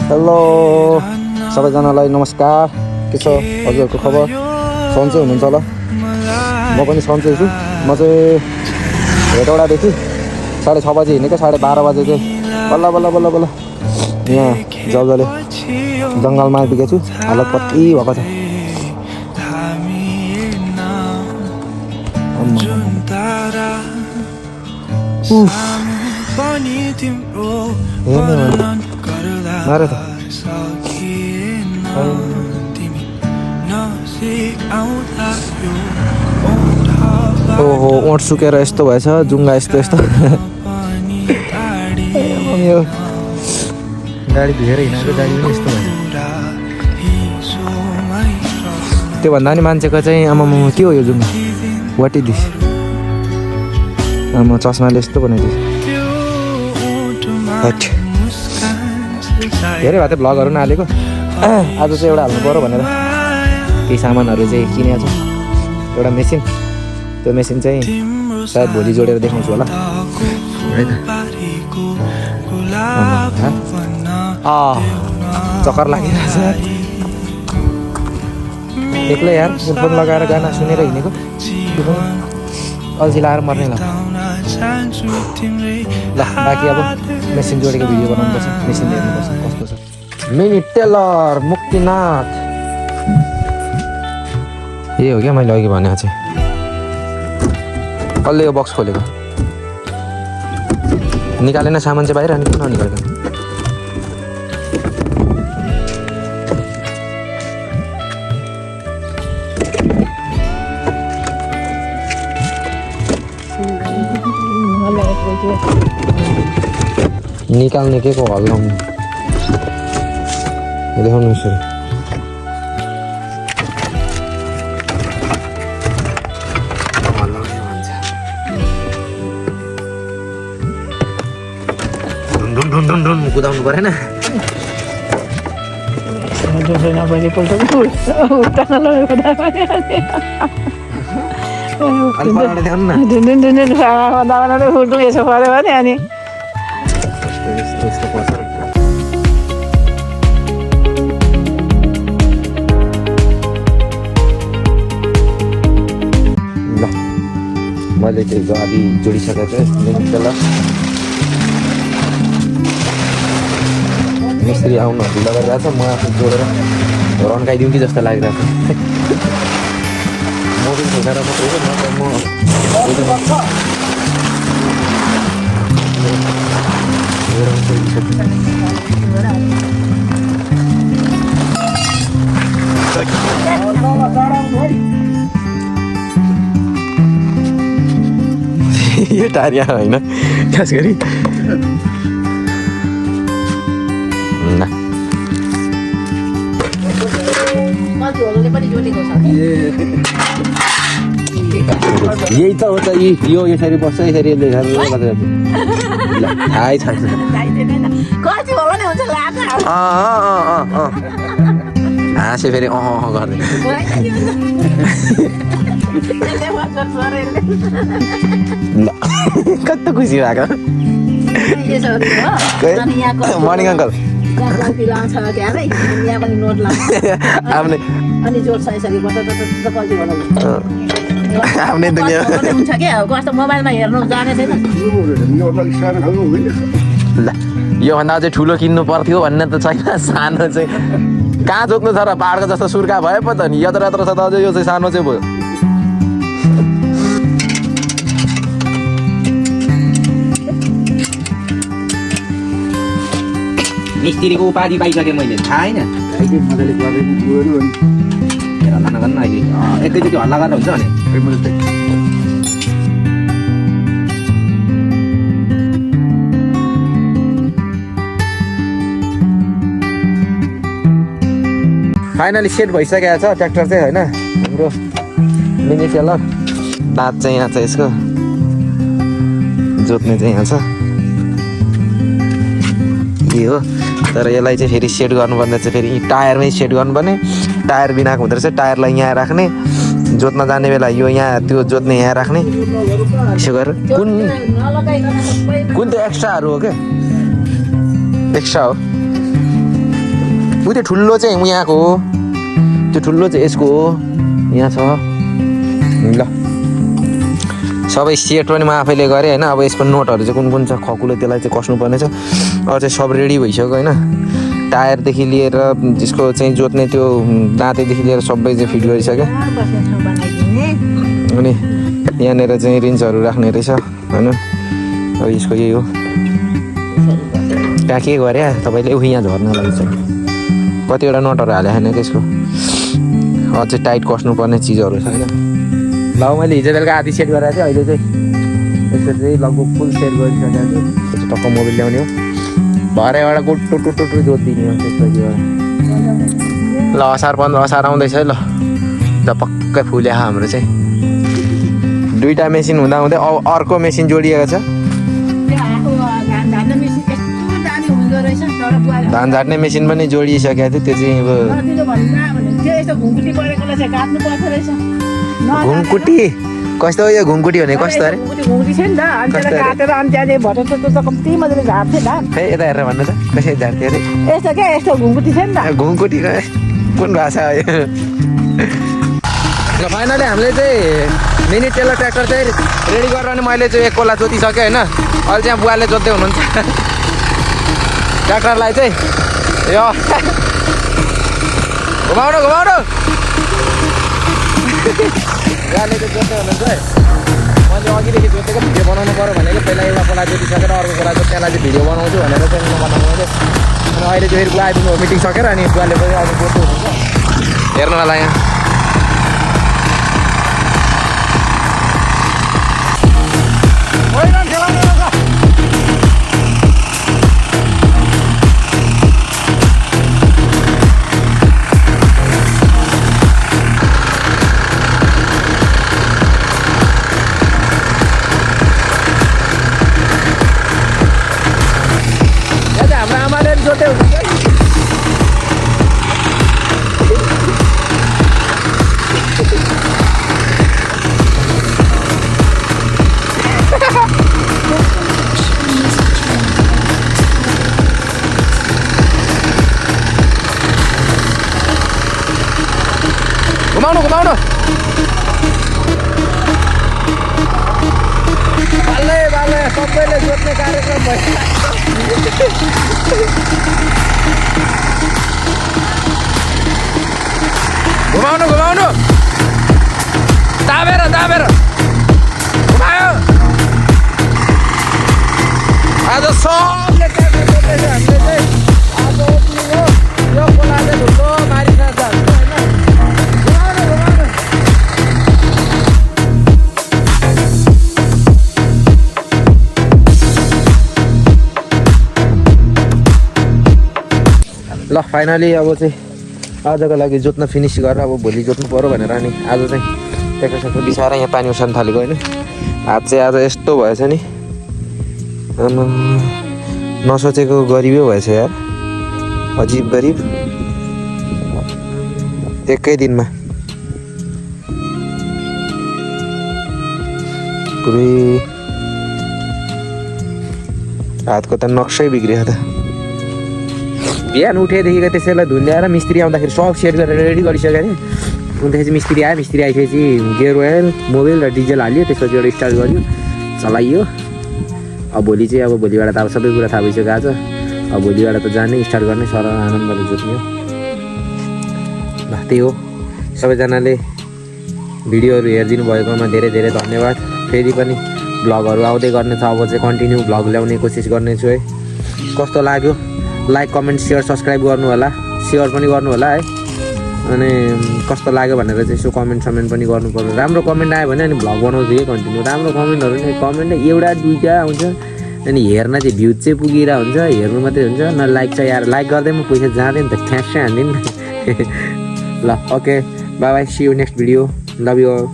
Hello सबैजनालाई नमस्कार। के छ हजुरहरूको खबर? सन्चै हुनुहुन्छ होला? म पनि सन्चै छु। म चाहिँ हेटौडादेखि 6:30 बजे हिँडेको, 12:30 बजे चाहिँ बल्ल बल्ल बल्ल बल्ल यहाँ जल्दले जङ्गलमा आइपुगेको छु। हालत कति भएको छ। मारे त ओहो ओठ सुकेर यस्तो भएछ, जुङ्गा यस्तो यस्तो। यो गाडी धुएर हिँडेको गाडी पनि यस्तो भएछ। त्योभन्दा पनि मान्छेको चाहिँ आमामा के हो यो जुङ्गा, वाट इज दिस? आमा चस्माले यस्तो बनाइदिएछ। धेरै भए त भ्लगहरू नहालेको। आज चाहिँ एउटा हाल्नु पऱ्यो भनेर केही सामानहरू चाहिँ किनेको छु। एउटा मेसिन, त्यो मेसिन चाहिँ सायद भोलि जोडेर देखाउँछु होला है त। चक्कर लागिरहेछ एक्लै यार। हेडफोन लगाएर गाना सुनेर हिँडेको, अल्छी लाएर मर्ने ल। बाँकी अब मेसिन जोडेको भिडियो बनाउनुपर्छ, मेसिन हेर्नुपर्छ कस्तो छ। मिनी टेलर मुक्तिनाथ यही हो क्या मैले अघि भनेको चाहिँ। कसले यो बक्स खोलेको? निकालेन सामान चाहिँ बाहिर, अनि किन ननिकालेको? निकाल्ने के को हल्लाउनु देखाउनु यसरी। कुदाउनु परेन। मैले चाहिँ गाडी जोडिसकेको छु। मिस्त्री आउनु ढिलो गरिरहेको छ। म आफू जोडेर रन्काइदिउँ कि जस्तो लागिरहेको छ। मोबिल खोसेर मात्रै हो, म यो टायर यहाँ होइन खास गरी। यही त हो त, यो यसरी बस्छ, यसरी थाहै छैन। हाँसे फेरि गर्ने कस्तो खुसी भएको। Morning uncle. आफ्नै दुनियाँ मोबाइलमा हेर्नु जाने छैन। ल योभन्दा अझै ठुलो किन्नु पर्थ्यो भन्ने त छैन। सानो चाहिँ कहाँ जोत्नु छ र? पाहाडको जस्तो सुर्खा भए पो त नि। यत्र यत्र छ त अझै यो चाहिँ सानो चाहिँ भयो। मिस्त्रीको उपाधि पाइसकेँ मैले, थाहा होइन। हल्ला नगर्नु अहिले, एकैचोटि हल्ला गरेर हुन्छ भने। फाइनली सेट भइसकेको छ ट्र्याक्टर चाहिँ होइन। हाम्रो मिनी टेलर दाँत चाहिँ यहाँ छ, यसको जोत्ने चाहिँ यहाँ छ। के हो तर यसलाई चाहिँ फेरि सेट गर्नुपर्ने चाहिँ फेरि टायरमै सेट गर्नुपर्ने। टायर बिनाको हुँदो रहेछ। टायरलाई यहाँ राख्ने, जोत्न जाने बेला यो यहाँ, त्यो जोत्ने यहाँ राख्ने। यसो गरेर कुन त्यो एक्स्ट्राहरू हो क्या? एक्स्ट्रा हो। ऊ त्यो ठुलो चाहिँ यहाँको हो त्यो ठुलो चाहिँ यसको हो यहाँ छ ल सबै सेट पनि म आफैले गरेँ होइन अब यसको नोटहरू चाहिँ कुन कुन छ खकुलो त्यसलाई चाहिँ कस्नुपर्ने छ अरू चाहिँ सब रेडी भइसक्यो होइन टायरदेखि लिएर त्यसको चाहिँ जोत्ने त्यो दाँतेदेखि लिएर सबै चाहिँ फिट गरिसक्यो अनि यहाँनिर चाहिँ रिन्चहरू राख्ने रहेछ होइन अब यसको यही हो कहाँ के गरे तपाईँले ऊ यहाँ झर्न लाग्छ कतिवटा नटहरू हाले छैन त्यसको अझै टाइट कस्नुपर्ने चिजहरू छ होइन ल मैले हिजो बेलुका आधी सेट गरेर थिएँ अहिले चाहिँ यसको चाहिँ लगभग फुल सेट गरिसकेको छु त्यो चाहिँ टक्क मोबिल ल्याउने हो भरे एउटा टुटु टुटु जोतिदिने हो त्यसपछि ल असार 15 असार आउँदैछ है ल पक्कै फुल्या हाम्रो चाहिँ दुईवटा मेसिन हुँदा हुँदै अर्को मेसिन जोडिएको छ धान झाट्ने मेसिन पनि जोडिसकेको थियो त्यो चाहिँ अब घुमकुटी कस्तो हो यो घुमकुटी भने कस्तो अरे खै यता हेरेर भन्नु त कसरी झार्थ्यो अरे घुमकुटी कुन भाषा हो यो फाइनली हामीले चाहिँ मिनी टेलर ट्र्याक्टर चाहिँ रेडी गरेर अनि मैले चाहिँ एक कोला जोतिसकेँ होइन अहिले चाहिँ बुवाले जोत्दै हुनुहुन्छ ट्र्याक्टरलाई चाहिँ यो घुमाउनु बुवाले चाहिँ जोत्दै हुनुहुन्छ है मैले अघिदेखि जोतेको भिडियो बनाउनु पऱ्यो भनेको पहिला एउटा कोला जोतिसकेर अर्को कोला त्यसलाई चाहिँ भिडियो बनाउँछु भनेर चाहिँ बनाउनु मैले अनि अहिले चाहिँ फेरि बुवा आइदिनु मिटिङ सकेर अनि बुवाले पनि अरू जोत्दै हुनुहुन्छ हेर्नु होला यहाँ घुमाउनु बाले सबैले जोत्ने कार्यक्रम भयो घुमाउनु दाबेर घुमायो आज सबले ट्र्याक्टर जोत्दैछ हामीले चाहिँ आज ओपनिङ हो यो खोला चाहिँ ढुक्क मारिसकेको छ ल फाइनली अब चाहिँ आजको लागि जोत्न फिनिस गरेर अब भोलि जोत्नु पऱ्यो भनेर अनि आज चाहिँ ट्र्याक्टर बिसाएर यहाँ पानी उसार्नु थालेको होइन हात चाहिँ आज यस्तो भएछ नि नसोचेको गरिबै भएछ यार अजिब गरिब एकै दिनमा पुरै हातको त नक्सै बिग्रियो त बिहान उठेदेखिको त्यसैलाई धुन्याएर मिस्त्री आउँदाखेरि सब सेट गरेर रेडी गरिसक्यो अरे अन्तखेरि मिस्त्री आइसकेपछि गियर ओइल मोबिल र डिजल हाल्यो त्यसपछि एउटा स्टार्ट गर्यो चलाइयो अब भोलि चाहिँ अब भोलिबाट त अब सबै कुरा थाहा भइसक्यो आज अब भोलिबाट त जाने स्टार्ट गर्ने सर आनन्दले जोत्ने ल त्यही हो सबैजनाले भिडियोहरू हेरिदिनु भएकोमा धेरै धेरै धन्यवाद फेरि पनि भ्लगहरू आउँदै गर्ने छ अब चाहिँ कन्टिन्यू भ्लग ल्याउने कोसिस गर्नेछु है कस्तो लाग्यो लाइक कमेन्ट सेयर सब्सक्राइब गर्नु होला सेयर पनि गर्नु होला है अनि कस्तो लाग्यो भनेर चाहिँ यसो कमेन्ट पनि गर्नु पर्यो राम्रो कमेन्ट आयो भने अनि भ्लग बनाउँछु है कन्टिन्यू राम्रो कमेन्टहरू नि कमेन्ट एउटा दुईवटा आउँछ अनि हेर्न चाहिँ भ्युज चाहिँ पुगिरहेको हुन्छ हेर्नु मात्रै हुन्छ न लाइक चाहिँ यार लाइक गर्दै म पैसा जाँदैन त ठ्याक्कै हान्दिनँ ल okay bye see you next video love you all